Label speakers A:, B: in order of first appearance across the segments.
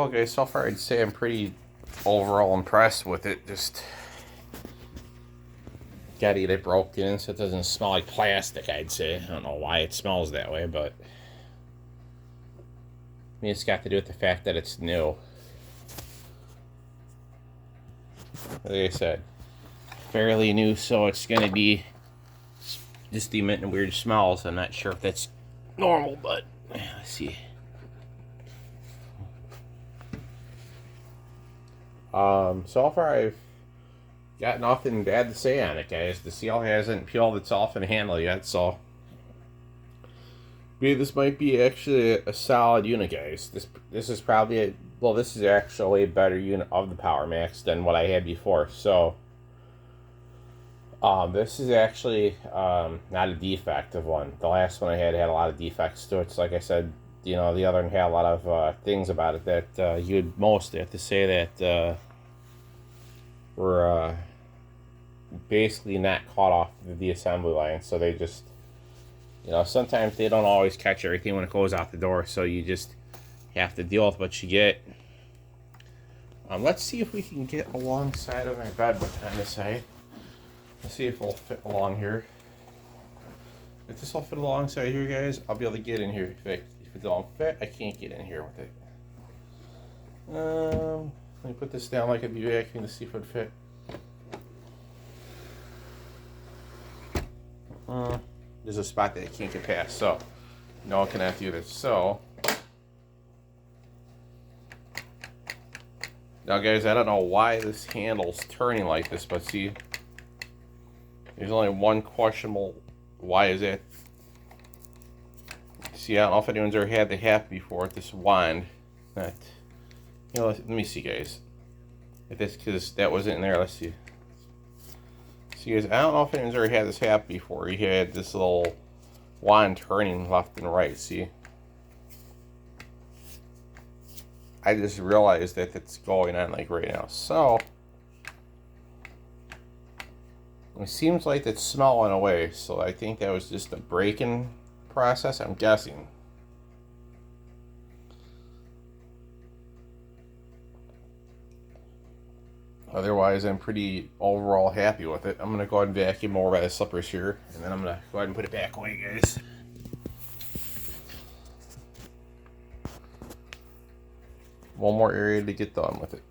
A: Well, guys, so far I'd say I'm pretty overall impressed with it. Just gotta get it broken so it doesn't smell like plastic, I'd say. I don't know why it smells that way, but I mean, it's got to do with the fact that it's new. Like I said, fairly new, so it's gonna be just emitting weird smells. I'm not sure if that's normal, but let's see. So far I've got nothing bad to say on it, guys. The seal hasn't peeled itself in the handle yet, so maybe this might be actually a solid unit, guys. This is probably this is actually a better unit of the Power Max than what I had before. So this is actually not a defective one. The last one I had a lot of defects to it. So like I said, the other one had a lot of things about it that you would most have to say that were basically not caught off the assembly line. So they just, sometimes they don't always catch everything when it goes out the door. So you just have to deal with what you get. Let's see if we can get alongside of my bed on this side. Let's see if it'll fit along here. If this will fit alongside here, guys, I'll be able to get in here. If it don't fit, I can't get in here with it. Let me put this down like I'd be vacuuming to see if it would fit. There's a spot that I can't get past, so no, I cannot do this. So now, guys, I don't know why this handle's turning like this, but see, there's only one questionable. Why is it? See, I don't know if anyone's ever had the happen before with this wand. That, let me see, guys. If this, because that wasn't in there. Let's see. See, guys, I don't know if anyone's ever had this happen before. You had this little wand turning left and right. See, I just realized that it's going on like right now. So it seems like it's smelling away. So I think that was just a break-in process, I'm guessing. Otherwise, I'm pretty overall happy with it. I'm going to go ahead and vacuum over by the slippers here, and then I'm going to go ahead and put it back away, guys. One more area to get done with it.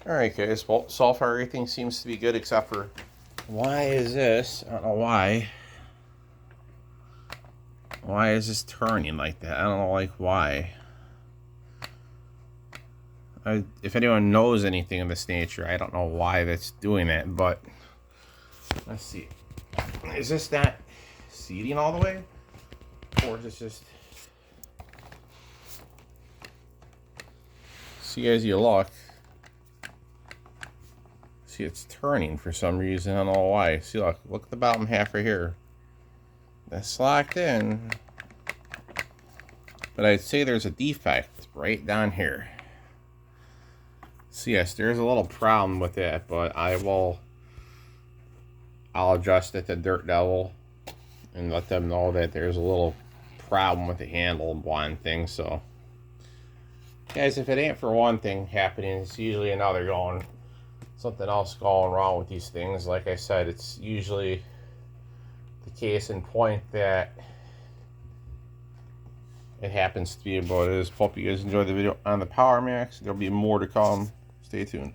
A: Alright, guys, well, so far everything seems to be good except for, why is this? I don't know why. Why is this turning like that? I don't know, like, why. If anyone knows anything of this nature, I don't know why that's doing that, but let's see. Is this not seating all the way? Or is it just... See, as you look, see, it's turning for some reason. I don't know why. See, look at the bottom half right here. That's locked in. But I'd say there's a defect right down here. So yes, there's a little problem with that, but I'll adjust it to Dirt Devil and let them know that there's a little problem with the handle and one thing. So guys, if it ain't for one thing happening, it's usually another going, something else going wrong with these things. Like I said, it's usually the case in point that it happens to be about it. Hope you guys enjoyed the video on the Power Max. There'll be more to come. Stay tuned.